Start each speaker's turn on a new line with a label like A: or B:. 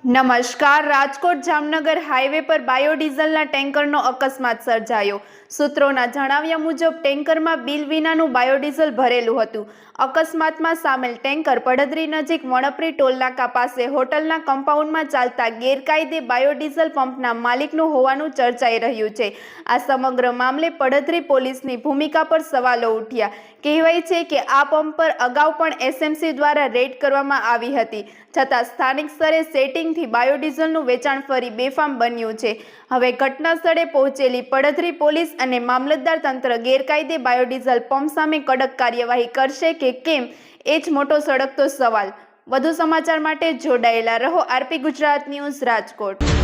A: નમસ્કાર। રાજકોટ જામનગર હાઈવે પર બાયોડીઝલના ટેન્કરનો અકસ્માત સર્જાયો। સૂત્રોના જણાવ્યા મુજબ ટેન્કરમાં બિલ વિનાનું બાયોડીઝલ ભરેલું હતું। અકસ્માતમાં સામેલ ટેન્કર પડધરી નજીક વણપરી ટોલનાકા પાસે હોટલના કમ્પાઉન્ડમાં ચાલતા ગેરકાયદે બાયોડીઝલ પંપના માલિકનું હોવાનું ચર્ચાઈ રહ્યું છે। આ સમગ્ર મામલે પડધરી પોલીસની ભૂમિકા પર સવાલો ઉઠ્યા। કહેવાય છે કે આ પંપ પર અગાઉ પણ એસએમસી દ્વારા રેડ કરવામાં આવી હતી, છતાં સ્થાનિક સ્તરે સેટિંગથી બાયોડીઝલનું વેચાણ ફરી બેફામ બન્યું છે। હવે ઘટના સ્થળે પહોંચેલી પડધરી પોલીસ અને મામલતદાર તંત્ર ગેરકાયદે બાયોડીઝલ પંપ સામે કડક કાર્યવાહી કરશે કે કેમ, એ જ મોટો સળગતો સવાલ। વધુ સમાચાર માટે જોડાયેલા રહો આરપી ગુજરાત ન્યૂઝ રાજકોટ।